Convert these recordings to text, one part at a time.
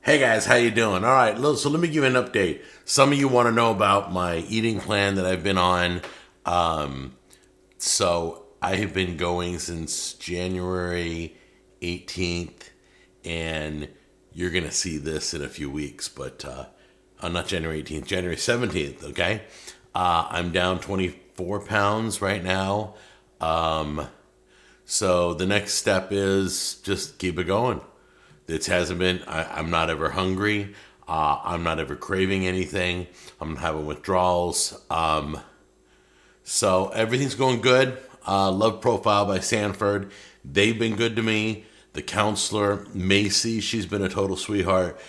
Hey guys, how you doing? All right, so let me give you an update. Some of you want to know about my eating plan that I've been on. So I have been going since January 18th, and you're gonna see this in a few weeks. But not January 18th, January 17th. Okay, I'm down 24 pounds right now. So the next step is just keep it going. It hasn't been. I'm not ever hungry. I'm not ever craving anything. I'm not having withdrawals. So everything's going good. Love Profile by Sanford. They've been good to me. The counselor, Macy, she's been a total sweetheart.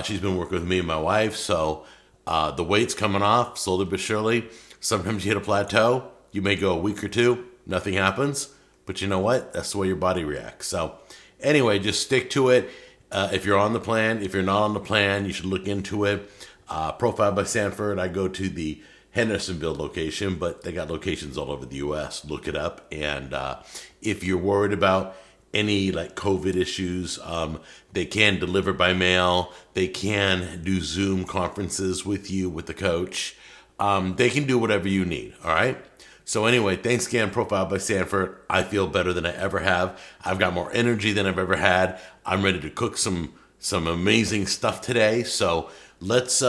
She's been working with me and my wife. So the weight's coming off slowly but surely. Sometimes you hit a plateau. You may go a week or two. Nothing happens. But you know what? That's the way your body reacts. So anyway, just stick to it. If you're on the plan, if you're not on the plan, you should look into it. Profile by Sanford. I go to the Hendersonville location, but they got locations all over the U.S. Look it up. And if you're worried about any like COVID issues, they can deliver by mail. They can do Zoom conferences with you with the coach. They can do whatever you need. All right. So anyway, thanks again, Profile by Sanford. I feel better than I ever have. I've got more energy than I've ever had. I'm ready to cook some amazing stuff today. So let's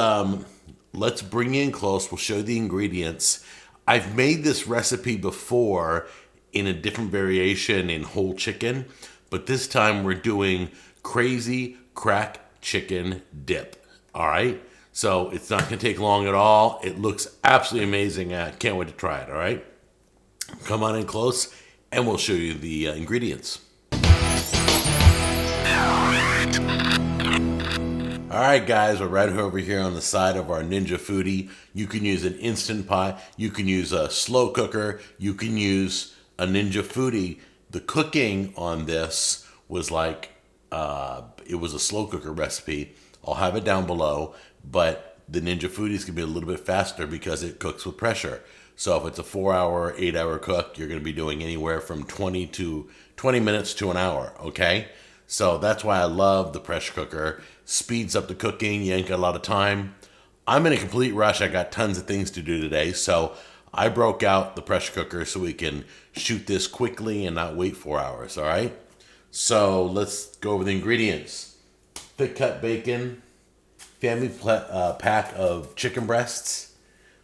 bring in close. We'll show the ingredients. I've made this recipe before in a different variation in whole chicken, but this time we're doing crazy crack chicken dip. All right. So it's not going to take long at all. It looks absolutely amazing. I can't wait to try it. All right. Come on in close and we'll show you the ingredients. All right, guys, we're right over here on the side of our Ninja Foodie. You can use an Instant Pot. You can use a slow cooker. You can use a Ninja Foodie. The cooking on this was like, it was a slow cooker recipe. I'll have it down below, but the Ninja Foodies can be a little bit faster because it cooks with pressure. So if it's a 4-hour, 8-hour cook, you're going to be doing anywhere from 20 minutes to an hour, okay? So that's why I love the pressure cooker. Speeds up the cooking. You ain't got a lot of time. I'm in a complete rush. I got tons of things to do today. So I broke out the pressure cooker so we can shoot this quickly and not wait 4 hours, all right? So let's go over the ingredients. Thick cut bacon, family pack of chicken breasts.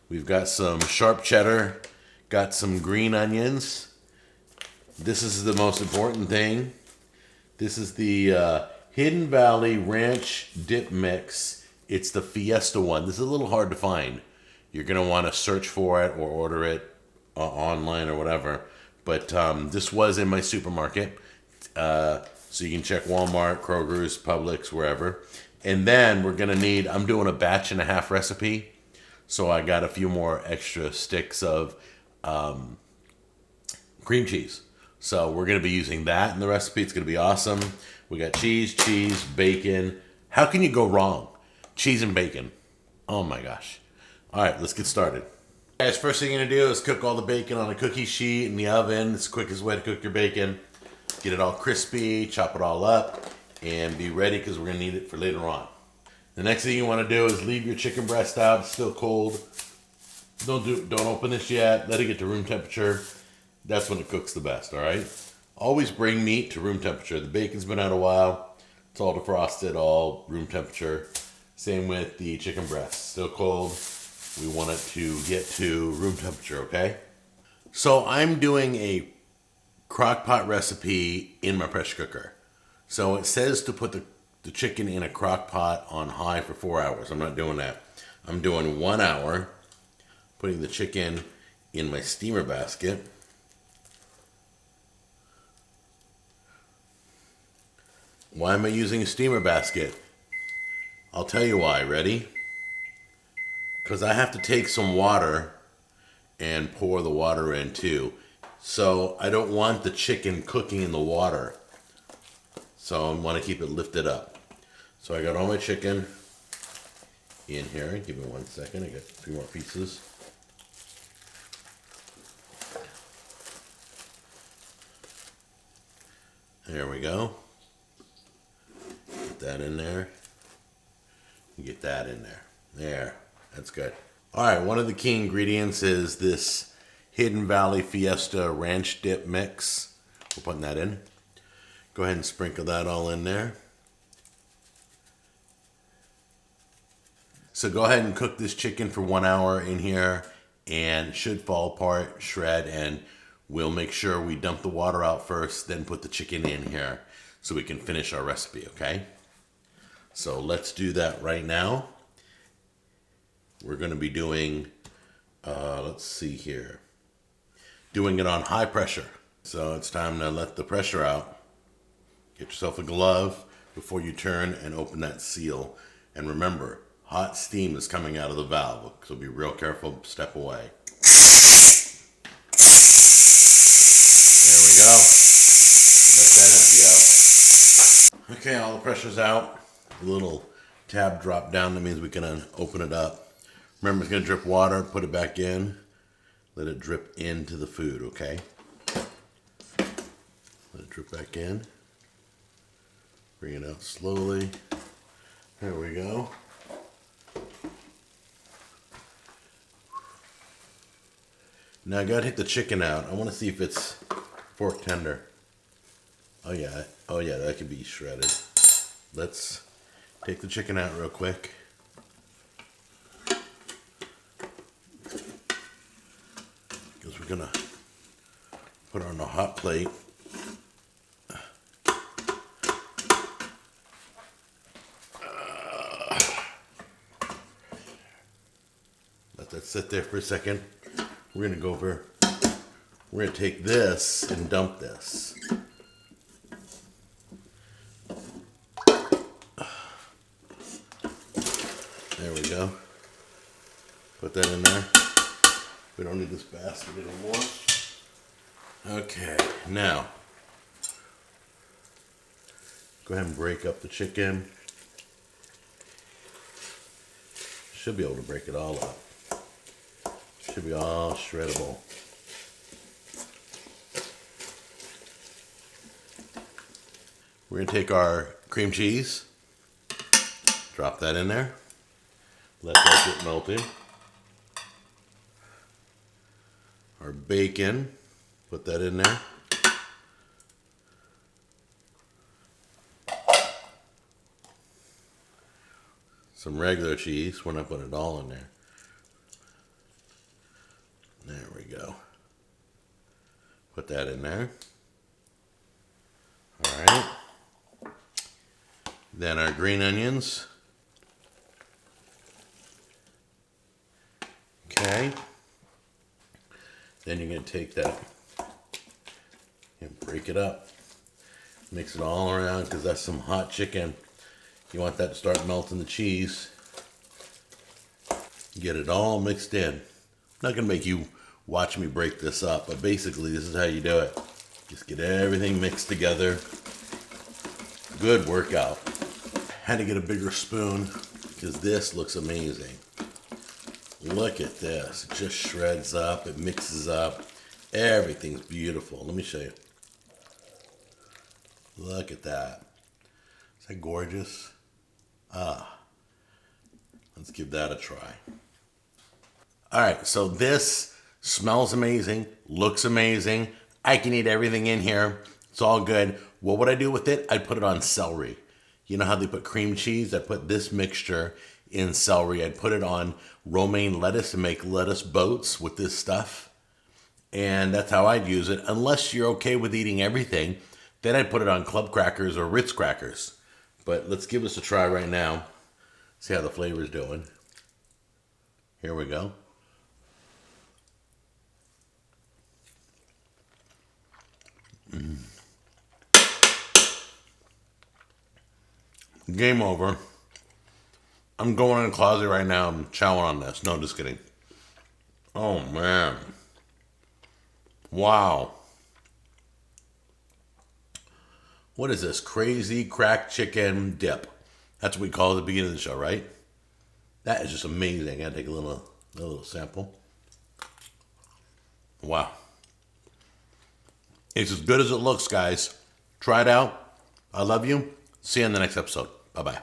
We've got some sharp cheddar, got some green onions. This is the most important thing. This is the Hidden Valley Ranch Dip Mix. It's the Fiesta one. This is a little hard to find. You're going to want to search for it or order it online or whatever. But this was in my supermarket. So you can check Walmart, Kroger's, Publix, wherever. And then we're going to need, I'm doing a batch and a half recipe. So I got a few more extra sticks of cream cheese. So we're going to be using that in the recipe. It's going to be awesome. We got cheese, bacon. How can you go wrong? Cheese and bacon. Oh my gosh. All right, let's get started. Guys, first thing you're going to do is cook all the bacon on a cookie sheet in the oven. It's the quickest way to cook your bacon. Get it all crispy, chop it all up, and be ready because we're going to need it for later on. The next thing you want to do is leave your chicken breast out. It's still cold. Don't open this yet. Let it get to room temperature. That's when it cooks the best, all right? Always bring meat to room temperature. The bacon's been out a while. It's all defrosted, all room temperature. Same with the chicken breast. Still cold. We want it to get to room temperature, okay? So I'm doing a crock pot recipe in my pressure cooker. So it says to put the chicken in a crock pot on high for 4 hours. I'm not doing that. I'm doing 1 hour, putting the chicken in my steamer basket. Why am I using a steamer basket? I'll tell you why. Ready? Because I have to take some water and pour the water in too. So I don't want the chicken cooking in the water. So I want to keep it lifted up. So I got all my chicken in here. Give me 1 second. I got 3 more pieces. There we go. Put that in there. Get that in there. There, that's good. All right, one of the key ingredients is this Hidden Valley Fiesta Ranch Dip Mix. We're putting that in. Go ahead and sprinkle that all in there. So go ahead and cook this chicken for 1 hour in here, and should fall apart, shred, and we'll make sure we dump the water out first, then put the chicken in here so we can finish our recipe, okay? So let's do that right now. We're gonna be doing, let's see here, doing it on high pressure. So it's time to let the pressure out. Get yourself a glove before you turn and open that seal. And remember, hot steam is coming out of the valve, so be real careful, step away. There we go. Let that empty out. Okay, all the pressure's out. The little tab dropped down, that means we can open it up. Remember, it's gonna drip water, put it back in. Let it drip into the food, okay? Let it drip back in. Bring it out slowly. There we go. Now I gotta take the chicken out. I wanna see if it's fork tender. Oh yeah, that could be shredded. Let's take the chicken out real quick. Because we're gonna put it on a hot plate. Let that sit there for a second. We're gonna go over, we're gonna take this and dump this. There we go. Put that in there. We don't need this basket anymore. Okay, now, go ahead and break up the chicken. Should be able to break it all up. Should be all shreddable. We're gonna take our cream cheese, drop that in there, let that get melted. Our bacon, put that in there. Some regular cheese, we're not putting it all in there. There we go. Put that in there. All right. Then our green onions. Okay. Then you're going to take that and break it up. Mix it all around because that's some hot chicken. You want that to start melting the cheese. Get it all mixed in. I'm not going to make you watch me break this up, but basically this is how you do it. Just get everything mixed together. Good workout. Had to get a bigger spoon because this looks amazing. Look at this. It just shreds up. It mixes up. Everything's beautiful. Let me show you. Look at that. Is that gorgeous? Ah. Let's give that a try. All right, so this smells amazing, looks amazing. I can eat everything in here. It's all good. What would I do with it? I'd put it on celery. You know how they put cream cheese? I'd put this mixture in celery. I'd put it on romaine lettuce and make lettuce boats with this stuff. And that's how I'd use it. Unless you're okay with eating everything, then I'd put it on club crackers or Ritz crackers. But let's give this a try right now. See how the flavor's doing. Here we go. Game over. I'm going in the closet right now. I'm chowing on this. No, just kidding. Oh, man. Wow. What is this? Crazy cracked chicken dip. That's what we call it at the beginning of the show, right? That is just amazing. I gotta take a little sample. Wow. It's as good as it looks, guys. Try it out. I love you. See you in the next episode. Bye-bye.